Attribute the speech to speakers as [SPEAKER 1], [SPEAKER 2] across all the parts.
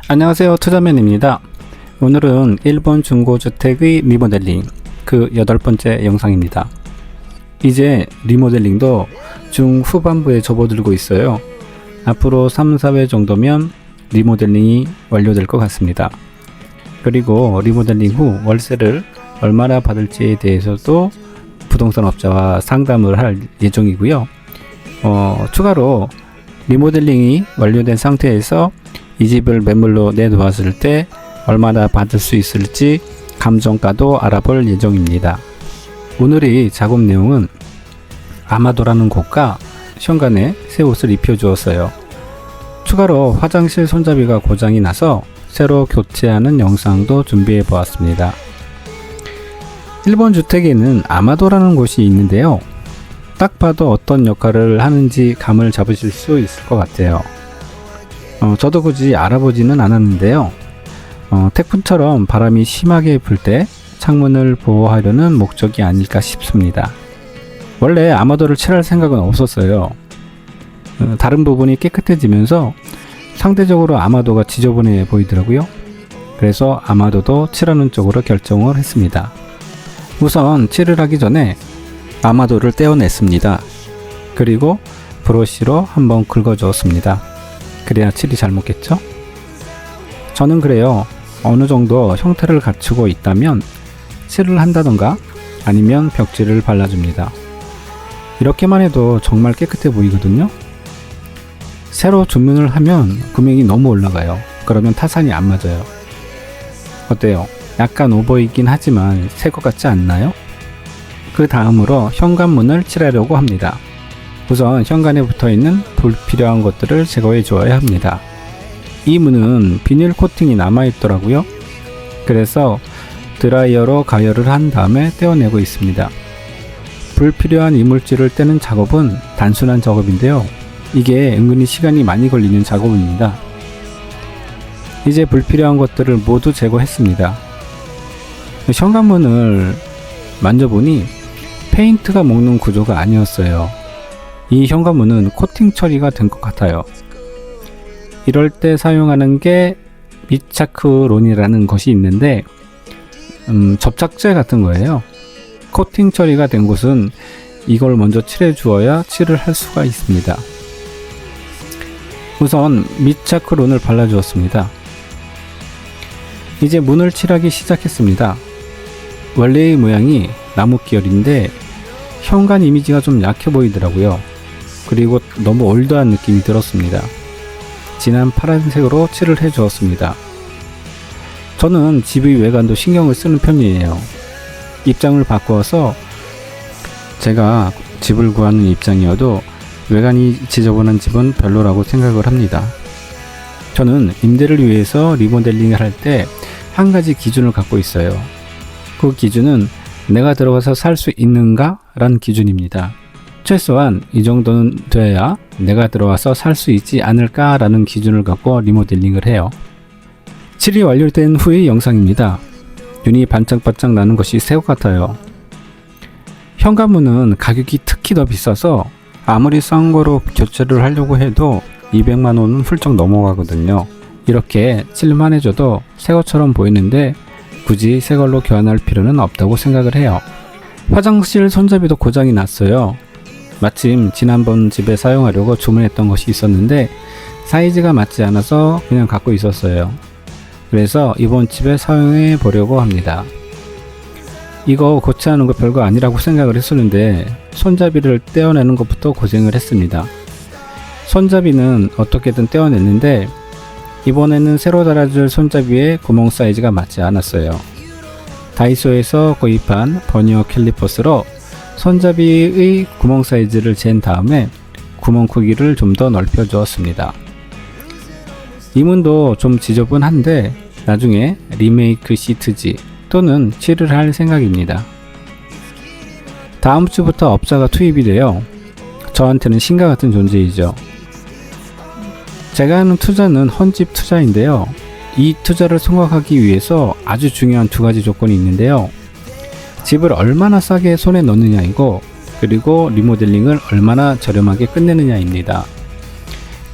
[SPEAKER 1] 안녕하세요, 투자맨입니다. 오늘은 일본 중고주택의 리모델링 그 8번째 영상입니다. 이제 리모델링도 중후반부에 접어들고 있어요. 앞으로 3, 4회 정도면 리모델링이 완료될 것 같습니다. 그리고 리모델링 후 월세를 얼마나 받을지에 대해서도 부동산 업자와 상담을 할 예정이고요. 추가로 리모델링이 완료된 상태에서 이 집을 매물로 내놓았을 때 얼마나 받을 수 있을지 감정가도 알아볼 예정입니다. 오늘의 작업 내용은 아마도라는 곳과 현관에 새 옷을 입혀주었어요. 추가로 화장실 손잡이가 고장이 나서 새로 교체하는 영상도 준비해 보았습니다. 일본 주택에는 아마도라는 곳이 있는데요. 딱 봐도 어떤 역할을 하는지 감을 잡으실 수 있을 것 같아요. 저도 굳이 알아보지는 않았는데요. 태풍처럼 바람이 심하게 불 때 창문을 보호하려는 목적이 아닐까 싶습니다. 원래 아마도를 칠할 생각은 없었어요. 다른 부분이 깨끗해지면서 상대적으로 아마도가 지저분해 보이더라고요. 그래서 아마도도 칠하는 쪽으로 결정을 했습니다. 우선 칠을 하기 전에 아마도를 떼어냈습니다. 그리고 브러쉬로 한번 긁어주었습니다. 그래야 칠이 잘 먹겠죠? 저는 그래요. 어느 정도 형태를 갖추고 있다면 칠을 한다던가 아니면 벽지를 발라줍니다. 이렇게만 해도 정말 깨끗해 보이거든요. 새로 주문을 하면 금액이 너무 올라가요. 그러면 타산이 안 맞아요. 어때요? 약간 오버이긴 하지만 새 것 같지 않나요? 그 다음으로 현관문을 칠하려고 합니다. 우선 현관에 붙어있는 불필요한 것들을 제거해 주어야 합니다. 이 문은 비닐 코팅이 남아있더라고요. 그래서 드라이어로 가열을 한 다음에 떼어내고 있습니다. 불필요한 이물질을 떼는 작업은 단순한 작업인데요. 이게 은근히 시간이 많이 걸리는 작업입니다. 이제 불필요한 것들을 모두 제거했습니다. 현관문을 만져보니 페인트가 먹는 구조가 아니었어요. 이 현관문은 코팅 처리가 된 것 같아요. 이럴 때 사용하는 게 미차크론이라는 것이 있는데 접착제 같은 거예요. 코팅 처리가 된 곳은 이걸 먼저 칠해 주어야 칠을 할 수가 있습니다. 우선 미차크론을 발라 주었습니다. 이제 문을 칠하기 시작했습니다. 원래의 모양이 나무 계열인데 현관 이미지가 좀 약해 보이더라고요. 그리고 너무 올드한 느낌이 들었습니다. 진한 파란색으로 칠을 해 주었습니다. 저는 집의 외관도 신경을 쓰는 편이에요. 입장을 바꾸어서 제가 집을 구하는 입장이어도 외관이 지저분한 집은 별로라고 생각을 합니다. 저는 임대를 위해서 리모델링을 할 때 한 가지 기준을 갖고 있어요. 그 기준은 내가 들어가서 살 수 있는가? 라는 기준입니다. 최소한 이 정도는 돼야 내가 들어와서 살 수 있지 않을까? 라는 기준을 갖고 리모델링을 해요. 칠이 완료된 후의 영상입니다. 눈이 반짝반짝 나는 것이 새 것 같아요. 현관문은 가격이 특히 더 비싸서 아무리 싼 거로 교체를 하려고 해도 200만 원은 훌쩍 넘어가거든요. 이렇게 칠만 해줘도 새 것처럼 보이는데 굳이 새 걸로 교환할 필요는 없다고 생각을 해요. 화장실 손잡이도 고장이 났어요. 마침 지난번 집에 사용하려고 주문했던 것이 있었는데 사이즈가 맞지 않아서 그냥 갖고 있었어요. 그래서 이번 집에 사용해 보려고 합니다. 이거 교체하는 거 별거 아니라고 생각을 했었는데 손잡이를 떼어내는 것부터 고생을 했습니다. 손잡이는 어떻게든 떼어냈는데 이번에는 새로 달아줄 손잡이의 구멍 사이즈가 맞지 않았어요. 다이소에서 구입한 버니어 캘리퍼스로 손잡이의 구멍 사이즈를 잰 다음에 구멍 크기를 좀 더 넓혀 주었습니다. 이 문도 좀 지저분한데 나중에 리메이크 시트지 또는 칠을 할 생각입니다. 다음 주부터 업자가 투입이 돼요. 저한테는 신과 같은 존재이죠. 제가 하는 투자는 헌집 투자인데요. 이 투자를 성공하기 위해서 아주 중요한 두 가지 조건이 있는데요. 집을 얼마나 싸게 손에 넣느냐이고 그리고 리모델링을 얼마나 저렴하게 끝내느냐입니다.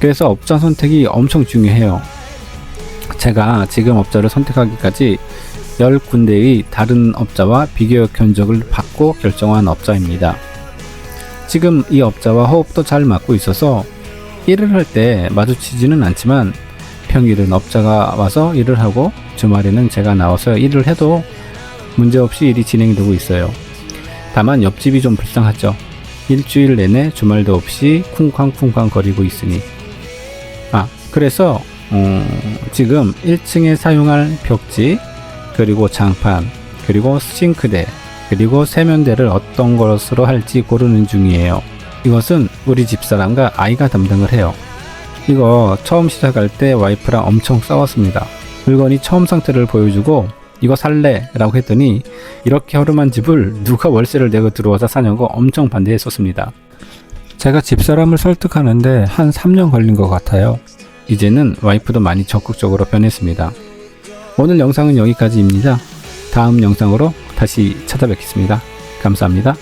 [SPEAKER 1] 그래서 업자 선택이 엄청 중요해요. 제가 지금 업자를 선택하기까지 10군데의 다른 업자와 비교 견적을 받고 결정한 업자입니다. 지금 이 업자와 호흡도 잘 맞고 있어서 일을 할 때 마주치지는 않지만 평일은 업자가 와서 일을 하고 주말에는 제가 나와서 일을 해도 문제없이 일이 진행되고 있어요. 다만 옆집이 좀 불쌍하죠. 일주일 내내 주말도 없이 쿵쾅쿵쾅 거리고 있으니. 그래서 지금 1층에 사용할 벽지, 그리고 장판, 그리고 싱크대, 그리고 세면대를 어떤 것으로 할지 고르는 중이에요. 이것은 우리 집사람과 아이가 담당을 해요. 이거 처음 시작할 때 와이프랑 엄청 싸웠습니다. 물건이 처음 상태를 보여주고 이거 살래? 라고 했더니 이렇게 허름한 집을 누가 월세를 내고 들어와서 사냐고 엄청 반대했었습니다. 제가 집사람을 설득하는데 한 3년 걸린 것 같아요. 이제는 와이프도 많이 적극적으로 변했습니다. 오늘 영상은 여기까지입니다. 다음 영상으로 다시 찾아뵙겠습니다. 감사합니다.